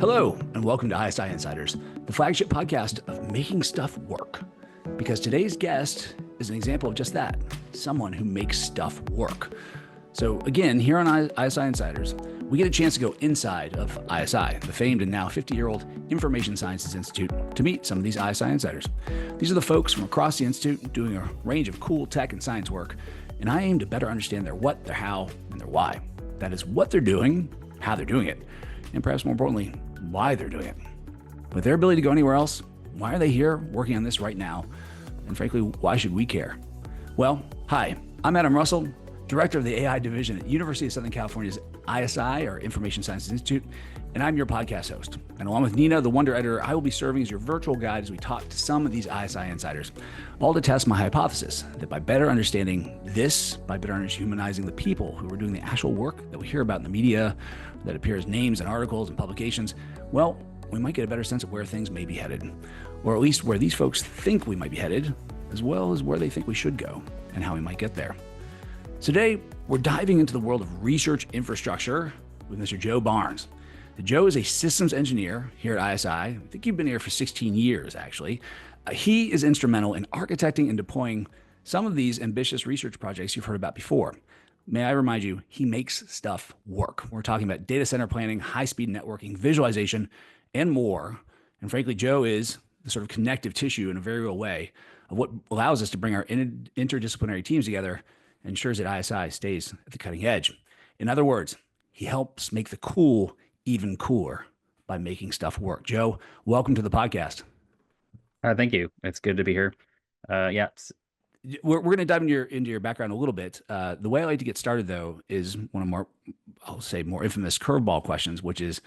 Hello, and welcome to ISI Insiders, the flagship podcast of making stuff work. Because today's guest is an example of just that, someone who makes stuff work. So again, here on ISI Insiders, we get a chance to go inside of ISI, the famed and now 50-year-old Information Sciences Institute, to meet some of these ISI Insiders. These are the folks from across the Institute doing a range of cool tech and science work, and I aim to better understand their what, their how, and their why. That is what they're doing, how they're doing it, and perhaps more importantly, why they're doing it. With their ability to go anywhere else, why are they here working on this right now? And frankly, why should we care? Well, hi, I'm Adam Russell, Director of the AI Division at University of Southern California's ISI, or Information Sciences Institute, and I'm your podcast host. And along with Nina, the Wonder Editor, I will be serving as your virtual guide as we talk to some of these ISI insiders, all to test my hypothesis that by better understanding this, by better humanizing the people who are doing the actual work that we hear about in the media, that appears names in articles and publications, well, we might get a better sense of where things may be headed, or at least where these folks think we might be headed, as well as where they think we should go and how we might get there. So today, we're diving into the world of research infrastructure with Mr. Joe Barnes. Joe is a systems engineer here at ISI. I think you've been here for 16 years, actually. He is instrumental in architecting and deploying some of these ambitious research projects you've heard about before. May I remind you, he makes stuff work. We're talking about data center planning, high-speed networking, visualization, and more. And frankly, Joe is the sort of connective tissue in a very real way of what allows us to bring our interdisciplinary teams together and ensures that ISI stays at the cutting edge. In other words, he helps make the cool even cooler by making stuff work. Joe, welcome to the podcast. Thank you. It's good to be here. We're going to dive into your background a little bit. The way I like to get started, though, is one of more infamous curveball questions, which is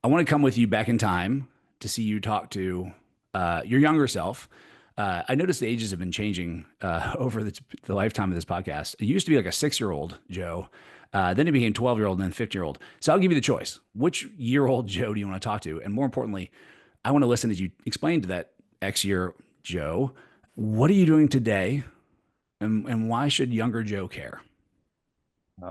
I want to come with you back in time to see you talk to your younger self. I noticed the ages have been changing over the lifetime of this podcast. It used to be like a 6-year-old Joe. Then it became 12-year-old and then 50-year-old. So I'll give you the choice. Which year-old Joe do you want to talk to? And more importantly, I want to listen as you explain to that X-year Joe, what are you doing today and why should younger Joe care?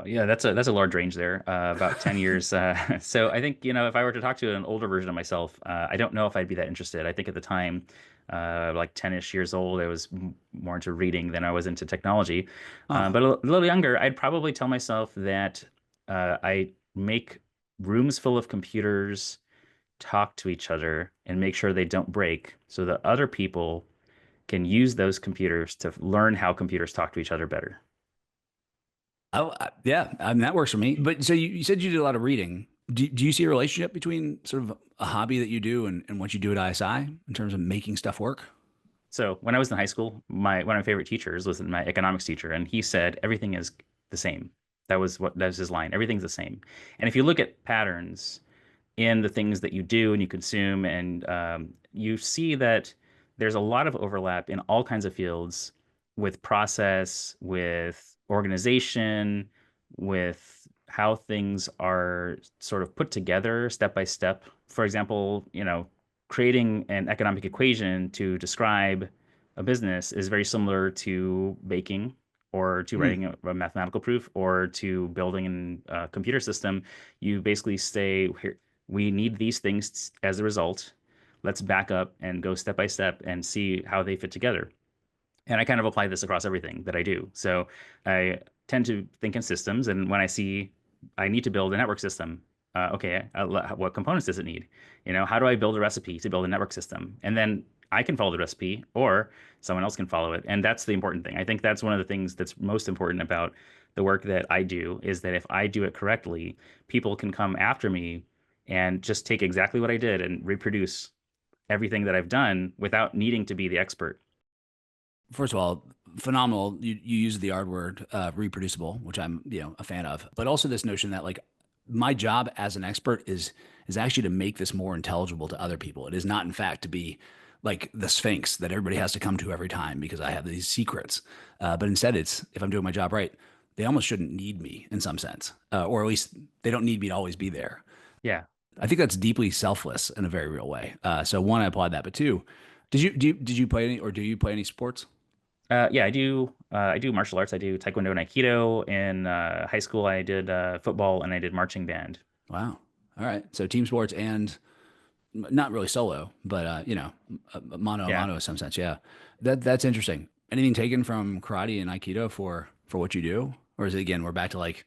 That's a large range there, about 10 years. So I think, if I were to talk to an older version of myself, I don't know if I'd be that interested. I think at the time, like 10-ish years old, I was more into reading than I was into technology. But a little younger, I'd probably tell myself that I make rooms full of computers talk to each other and make sure they don't break so that other people can use those computers to learn how computers talk to each other better. Oh, yeah. I mean, that works for me. But so you said you did a lot of reading. Do you see a relationship between sort of a hobby that you do and what you do at ISI in terms of making stuff work? So when I was in high school, one of my favorite teachers was my economics teacher, and he said everything is the same. That was his line. Everything's the same. And if you look at patterns in the things that you do and you consume, and you see that there's a lot of overlap in all kinds of fields with process, with organization, with how things are sort of put together step by step. For example, creating an economic equation to describe a business is very similar to baking or to writing a mathematical proof or to building a computer system. You basically say, here, we need these things as a result. Let's back up and go step by step and see how they fit together. And I kind of apply this across everything that I do. So I tend to think in systems. And when I see I need to build a network system, what components does it need? How do I build a recipe to build a network system? And then I can follow the recipe or someone else can follow it. And that's the important thing. I think that's one of the things that's most important about the work that I do is that if I do it correctly, people can come after me and just take exactly what I did and reproduce everything that I've done without needing to be the expert. First of all, phenomenal. You use the R word, reproducible, which I'm, a fan of, but also this notion that like my job as an expert is actually to make this more intelligible to other people. It is not, in fact, to be like the Sphinx that everybody has to come to every time because I have these secrets. But instead, it's if I'm doing my job right, they almost shouldn't need me in some sense, or at least they don't need me to always be there. Yeah, I think that's deeply selfless in a very real way. So one, I applaud that, but two, did you play any or do you play any sports? Yeah, I do. I do martial arts. I do Taekwondo and Aikido. In high school, I did football and I did marching band. Wow. All right. So team sports and not really solo, but mano a Yeah. mano in some sense. Yeah, that's interesting. Anything taken from karate and aikido for what you do, or is it again we're back to like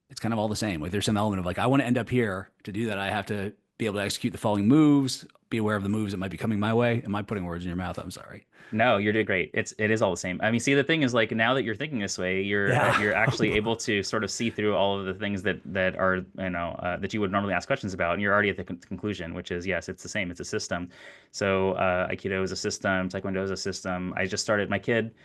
it's kind of all the same? Like there's some element of like I want to end up here. To do that, I have to be able to execute the following moves, be aware of the moves that might be coming my way. Am I putting words in your mouth? I'm sorry. No, you're doing great. It is all the same. I mean, see, the thing is, like, now that you're thinking this way, Yeah. you're actually able to sort of see through all of the things that are that you would normally ask questions about, and you're already at the conclusion, which is yes, it's the same. It's a system. So Aikido is a system. Taekwondo is a system. I just started my kid.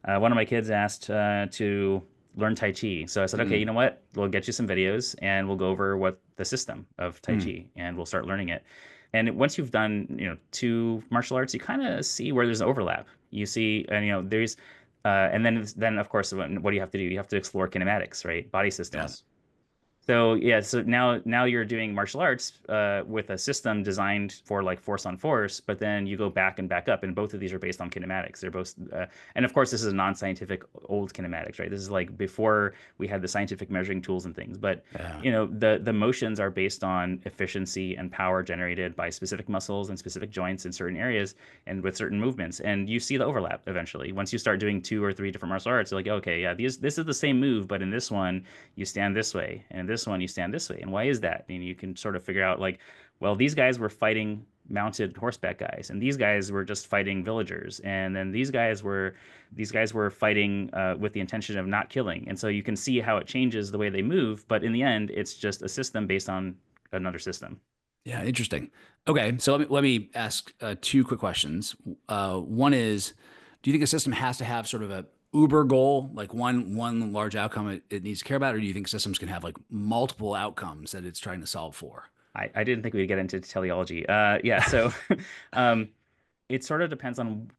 One of my kids asked to learn Tai Chi, so I said, okay, you Mm, know what? We'll get you some videos, and we'll go over what the system of Tai mm. Chi, and we'll start learning it. And once you've done, two martial arts, you kind of see where there's an overlap. You see, and there's, and then of course, what do you have to do? You have to explore kinematics, right? Body Yeah. systems. So yeah, so now you're doing martial arts with a system designed for like force on force, but then you go back and back up, and both of these are based on kinematics. They're both, and of course, this is non-scientific old kinematics, right? This is like before we had the scientific measuring tools and things. But Yeah. the motions are based on efficiency and power generated by specific muscles and specific joints in certain areas and with certain movements, and you see the overlap eventually. Once you start doing two or three different martial arts, you're like, okay, yeah, this is the same move, but in this one you stand this way, and in this one you stand this way. And why is that? And you can sort of figure out like, well, these guys were fighting mounted horseback guys, and these guys were just fighting villagers, and then these guys were fighting with the intention of not killing. And so you can see how it changes the way they move, but in the end, it's just a system based on another system. Yeah, interesting. Okay, so let me ask two quick questions. One is, do you think a system has to have sort of a uber goal, like one large outcome it needs to care about, or do you think systems can have like multiple outcomes that it's trying to solve for? I didn't think we'd get into teleology. Yeah, so um, it sort of depends on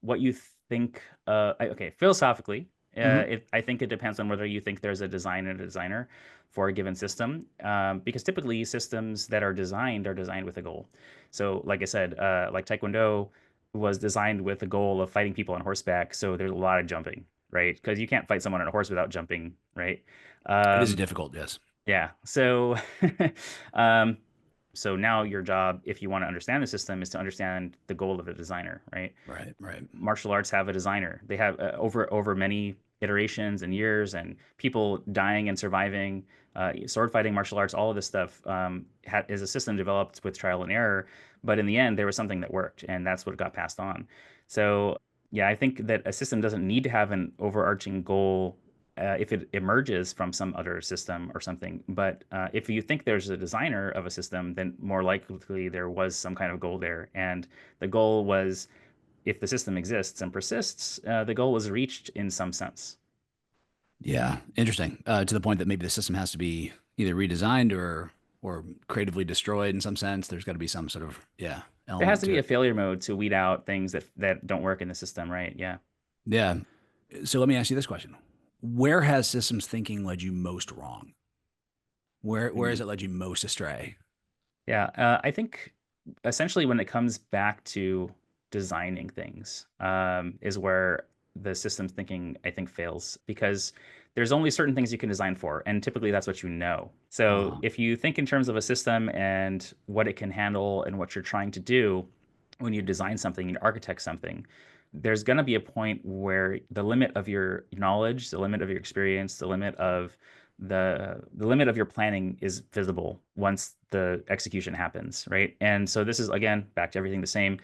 what you think. Okay, philosophically, Hmm. I think it depends on whether you think there's a design and a designer for a given system, because typically systems that are designed with a goal. So, like I said, like Taekwondo was designed with the goal of fighting people on horseback. So there's a lot of jumping, right? Because you can't fight someone on a horse without jumping, right? It is Um, difficult, yes. yeah. So, um, so now your job, if you want to understand the system, is to understand the goal of the designer, right? Right, right. Martial arts have a designer. They have over many iterations and years, and people dying and surviving. Sword fighting, martial arts, all of this stuff is a system developed with trial and error. But in the end, there was something that worked, and that's what got passed on. So yeah, I think that a system doesn't need to have an overarching goal if it emerges from some other system or something. But if you think there's a designer of a system, then more likely there was some kind of goal there. And the goal was, if the system exists and persists, the goal was reached in some sense. Yeah, interesting. To the point that maybe the system has to be either redesigned or creatively destroyed in some sense. There's got to be some sort of There has element to to be a it. failure mode to weed out things that don't work in the system, right? Yeah. Yeah. So let me ask you this question. Where has systems thinking led you most wrong? Where has Hmm. it led you most astray? Yeah. I think essentially when it comes back to designing things, is where the systems thinking, I think, fails, because there's only certain things you can design for, and typically that's what you know. So Uh, if you think in terms of a system and what it can handle and what you're trying to do when you design something and architect something, there's going to be a point where the limit of your knowledge, the limit of your experience, the limit of your planning is visible once the execution happens, right? And so this is again back to everything the same.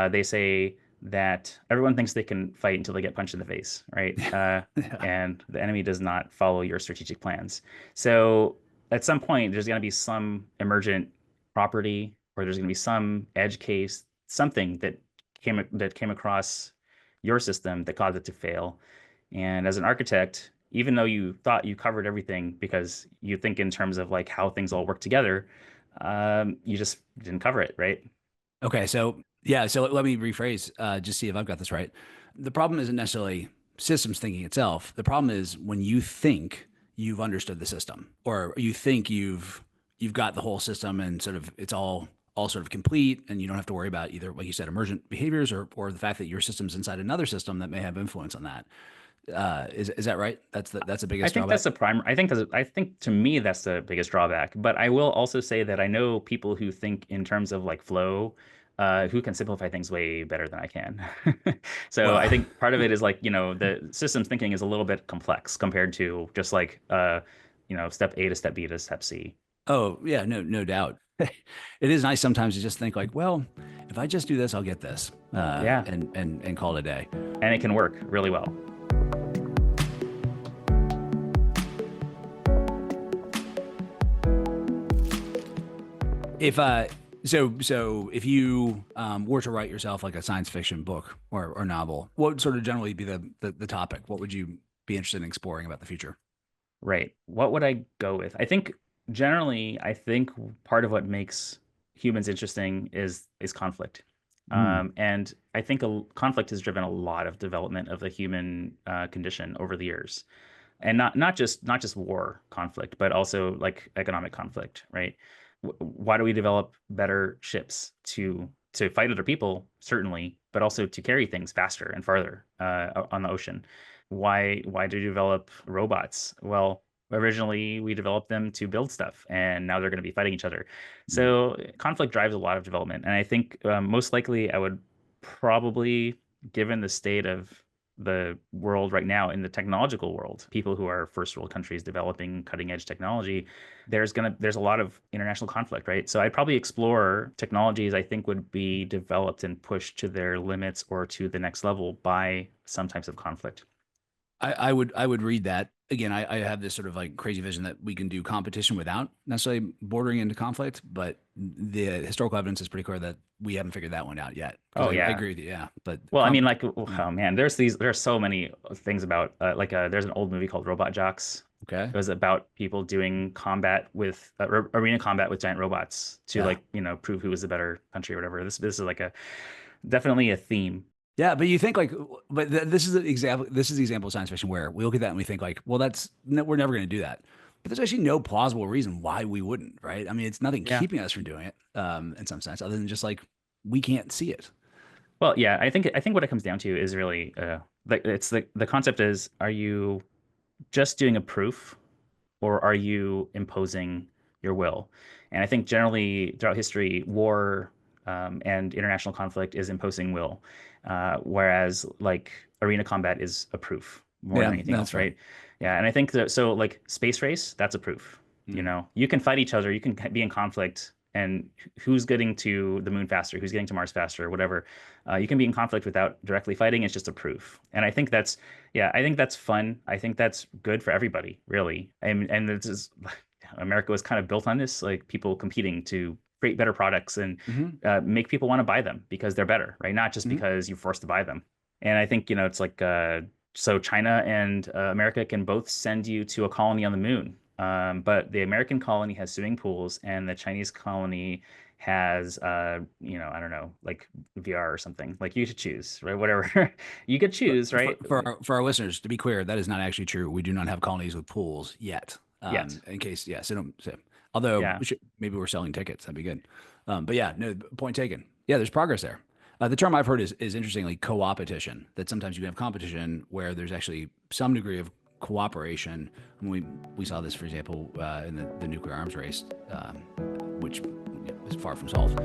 They say that everyone thinks they can fight until they get punched in the face, right? yeah. And the enemy does not follow your strategic plans. So at some point, there's going to be some emergent property, or there's going to be some edge case, something that came across your system that caused it to fail. And as an architect, even though you thought you covered everything because you think in terms of like how things all work together, you just didn't cover it, right? Okay, so yeah, so let me rephrase, just see if I've got this right. The problem isn't necessarily systems thinking itself. The problem is when you think you've understood the system, or you think you've got the whole system and sort of it's all sort of complete, and you don't have to worry about either, like you said, emergent behaviors or the fact that your system's inside another system that may have influence on that. Is that right? That's the I biggest think drawback. that's the prime. I think to me that's the biggest drawback. But I will also say that I know people who think in terms of like flow, who can simplify things way better than I can. So I Well, think part of it is like, the systems thinking is a little bit complex compared to just like step A to step B to step C. oh yeah, no doubt. It is nice sometimes to just think like, well, if I just do this, I'll get this, Yeah, and call it a day. and it can work really well. If so if you were to write yourself like a science fiction book or novel, what would sort of generally be the topic? What would you be interested in exploring about the future? Right. What would I go with? I think generally, I think part of what makes humans interesting is conflict. Mm. And I think conflict has driven a lot of development of the human condition over the years, and not just war conflict, but also like economic conflict, right? Why do we develop better ships to fight other people, certainly, but also to carry things faster and farther on the ocean? Why do you develop robots? Well, originally we developed them to build stuff, and now they're going to be fighting each other. So conflict drives a lot of development, and I think most likely I would probably, given the state of the world right now in the technological world, people who are first world countries developing cutting edge technology, there's a lot of international conflict, right? So I'd probably explore technologies I think would be developed and pushed to their limits or to the next level by some types of conflict. I would read that again. I have this sort of like crazy vision that we can do competition without necessarily bordering into conflict, but the historical evidence is pretty clear that we haven't figured that one out yet. Because Oh I yeah. agree with you, yeah. But Well, I mean, like, mm, oh man, there are so many things about there's an old movie called Robot Jocks. okay, It was about people doing combat with arena combat with giant robots to yeah, like, prove who was the better country or whatever. This is like a definitely a theme. yeah. But you think like, but this is an example. This is the example of science fiction where we look at that and we think like, well, that's no, we're never going to do that. But there's actually no plausible reason why we wouldn't, right? I mean, it's nothing Yeah. keeping us from doing it, in some sense, other than just like we can't see it. Well, yeah, I think what it comes down to is really like it's the concept is, are you just doing a proof, or are you imposing your will? And I think generally throughout history, war and international conflict is imposing will, whereas like arena combat is a proof more Yeah, than anything that's else, fair. right? Yeah, and I think that so like space race, that's a proof. Mm. You can fight each other, you can be in conflict, and who's getting to the moon faster, who's getting to Mars faster, whatever. You can be in conflict without directly fighting. It's just a proof, and I think that's fun. I think that's good for everybody, really. And this is America was kind of built on this, like people competing to create better products and Hmm. make people want to buy them because they're better, right? Not just Hmm. because you're forced to buy them. And I think, it's like so China and America can both send you to a colony on the moon. But the American colony has swimming pools, and the Chinese colony has, I don't know, like VR or something. Like you should choose, right? Whatever you could For, choose, for, right? for our, for our listeners, to be clear, that is not actually true. We do not have colonies with pools yet. Yet. In case, yeah, although Yeah. maybe we're selling tickets, that'd be good. But yeah, no, point taken. Yeah, there's progress there. The term I've heard is interestingly co-opetition, that sometimes you can have competition where there's actually some degree of cooperation. And we saw this, for example, in the nuclear arms race, which is far from solved.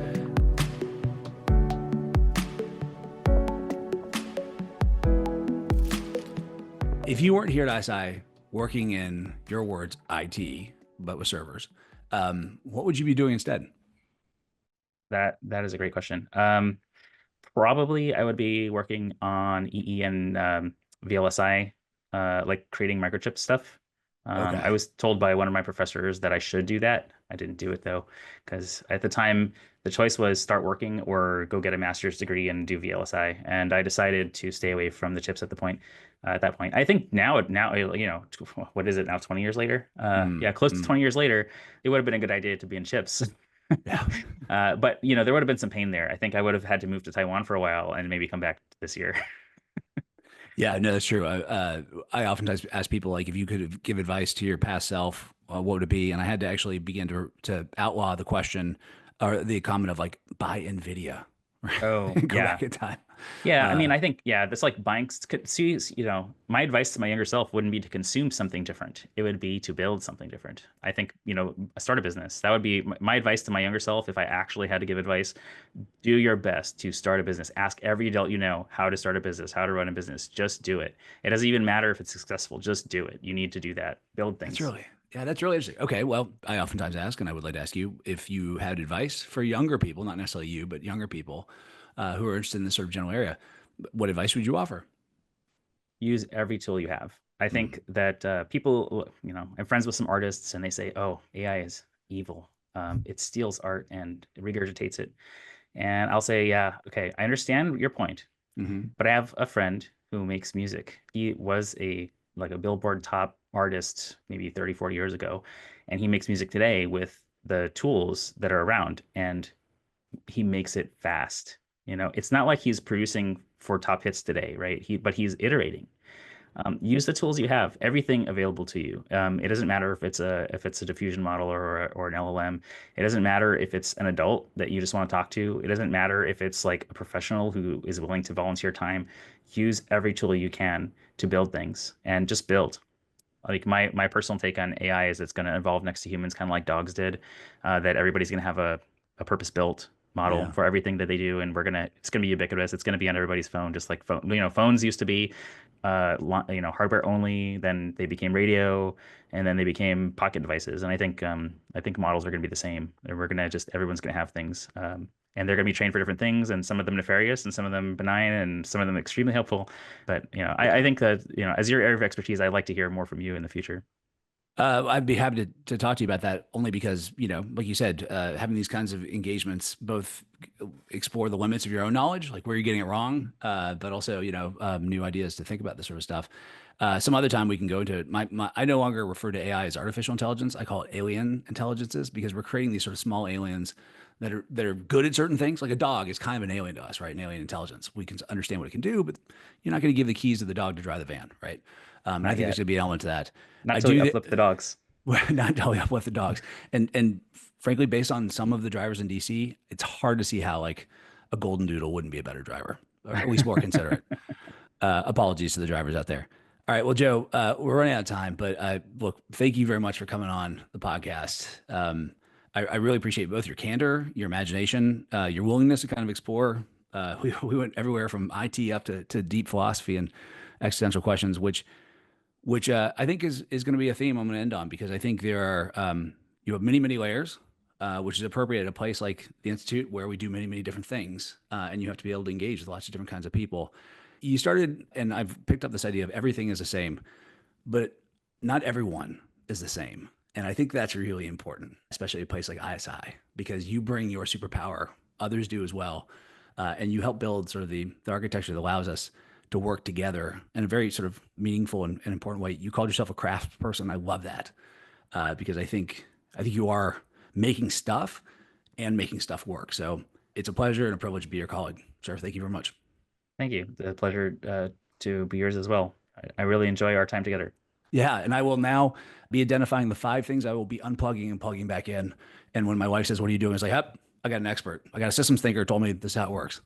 If you weren't here at ISI working in your words IT, but with servers, what would you be doing instead? That is a great question. Probably I would be working on EE and VLSI, like creating microchip stuff. I Okay. was told by one of my professors that I should do that. I didn't do it though, because at the time the choice was start working or go get a master's degree and do VLSI, and I decided to stay away from the chips at that point. I think now, what is it now? 20 years later? Mm, Yeah, close to mm, 20 years later, it would have been a good idea to be in chips. yeah. But there would have been some pain there. I think I would have had to move to Taiwan for a while and maybe come back this year. Yeah, no, that's true. I oftentimes ask people like, if you could give advice to your past self, what would it be? And I had to actually begin to outlaw the question or the comment of like, buy NVIDIA. Oh, Go yeah. back in time. Yeah, I mean, Uh, I think, yeah, that's like buying, see, my advice to my younger self wouldn't be to consume something different. It would be to build something different. I think, start a business. That would be my advice to my younger self. If I actually had to give advice, do your best to start a business. Ask every adult you know how to start a business, how to run a business. Just do it. It doesn't even matter if it's successful. Just do it. You need to do that. Build that's things. really, yeah, that's really interesting. Okay. Well, I oftentimes ask, and I would like to ask you if you had advice for younger people, not necessarily you, but younger people who are interested in this sort of general area. What advice would you offer? Use every tool you have. I Mm, think that people, I'm friends with some artists and they say, oh, AI is evil. It steals art and regurgitates it. And I'll say, yeah, okay, I understand your point, hmm but I have a friend who makes music. He was a Billboard top artist maybe 30, 40 years ago, and he makes music today with the tools that are around and he makes it fast. It's not like he's producing for top hits today, right? But he's iterating. Use the tools you have, everything available to you. It doesn't matter if it's a diffusion model or an LLM. It doesn't matter if it's an adult that you just want to talk to. It doesn't matter if it's like a professional who is willing to volunteer time. Use every tool you can to build things and just build. Like my personal take on AI is it's going to evolve next to humans, kind of like dogs did. That everybody's going to have a purpose built model Yeah. for everything that they do, and it's gonna be ubiquitous. It's gonna be on everybody's phone, just like phones used to be, hardware only. Then they became radio, and then they became pocket devices. And I think models are gonna be the same. And everyone's gonna have things. And they're going to be trained for different things, and some of them nefarious, and some of them benign, and some of them extremely helpful. But I think that as your area of expertise, I'd like to hear more from you in the future. I'd be happy to talk to you about that only because, like you said, having these kinds of engagements both explore the limits of your own knowledge, like where you're getting it wrong, but also, new ideas to think about this sort of stuff. Some other time we can go into it. I no longer refer to AI as artificial intelligence. I call it alien intelligences because we're creating these sort of small aliens that are good at certain things. Like a dog is kind of an alien to us, right? An alien intelligence. We can understand what it can do, but you're not going to give the keys to the dog to drive the van, right? And I Not think there's yet. going to be an element to that. Not I till we do uplift the dogs. not totally up with the dogs. And frankly, based on some of the drivers in DC, it's hard to see how like a golden doodle wouldn't be a better driver, or at least more considerate. Apologies to the drivers out there. All right, well, Joe, we're running out of time, but look, thank you very much for coming on the podcast. I really appreciate both your candor, your imagination, your willingness to kind of explore. We went everywhere from IT up to deep philosophy and existential questions, which I think is going to be a theme I'm going to end on because I think there are you have many layers, which is appropriate at a place like the Institute where we do many different things, and you have to be able to engage with lots of different kinds of people. You started, and I've picked up this idea of everything is the same, but not everyone is the same. And I think that's really important, especially at a place like ISI, because you bring your superpower, others do as well. And you help build sort of the architecture that allows us to work together in a very sort of meaningful and important way. You called yourself a craft person. I love that because I think you are making stuff and making stuff work. So it's a pleasure and a privilege to be your colleague, sir. Thank you very much. Thank you. The pleasure to be yours as well. I really enjoy our time together. Yeah, and I will now be identifying the 5 things I will be unplugging and plugging back in. And when my wife says, "What are you doing?" It's like, "Yep, I got an expert. I got a systems thinker told me this is how it works."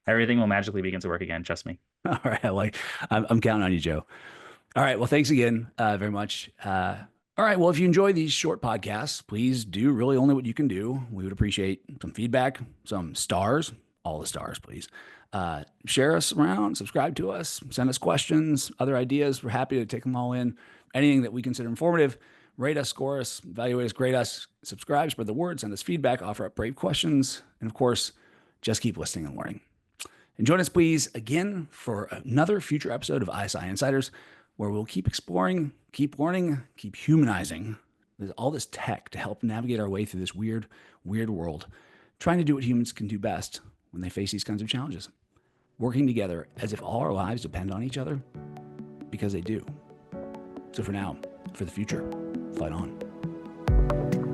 Everything will magically begin to work again. Trust me. All right, I'm counting on you, Joe. All right, well, thanks again very much. All right, well, if you enjoy these short podcasts, please do really only what you can do. We would appreciate some feedback, some stars, all the stars, please. Share us around, subscribe to us, send us questions, other ideas. We're happy to take them all in. Anything that we consider informative, rate us, score us, evaluate us, grade us, subscribe, spread the word, send us feedback, offer up brave questions, and of course, just keep listening and learning. And join us, please, again for another future episode of ISI Insiders, where we'll keep exploring, keep learning, keep humanizing all this tech to help navigate our way through this weird world, trying to do what humans can do best when they face these kinds of challenges, working together as if all our lives depend on each other, because they do. So for now, for the future, fight on.